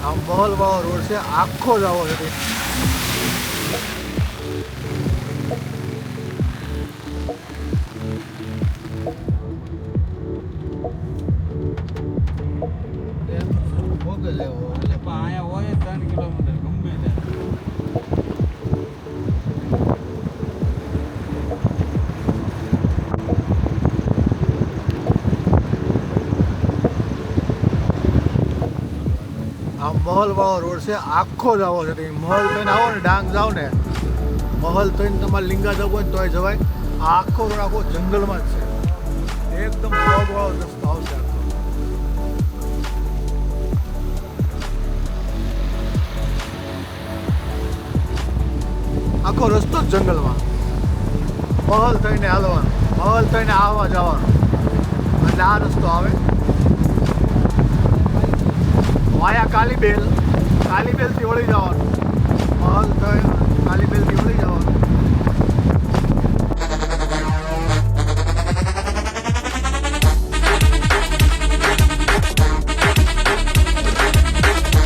આ મહલ વાળો રોડ છે, આખો જ આવો છે. મોગલ એવો એટલે પણ અહીંયા હોય 3 કિલોમીટર ગમે ત્યાં. આ મહલ વાળો રોડ છે, આખો જ આવો છે. મહલ થઈને આવો ને, ડાંગ જાઓ ને, મહલ થઈને તમારે લીંગા જવું હોય ને તોય જવાય. આ આખો રોડ આખો જંગલમાં જ છે, એકદમ ફોગ વાળો રસ્તો આવશે. આખો રસ્તો જ જંગલમાં. મહલ થઈને હાલવાનું, મહલ થઈને આવવા જવાનું, એટલે આ રસ્તો આવે. વાયા કાલીબેલ, કાલીબેલથી વળી જવાનું, મહલ થઈને કાલીબેલથી વળી જવાનું.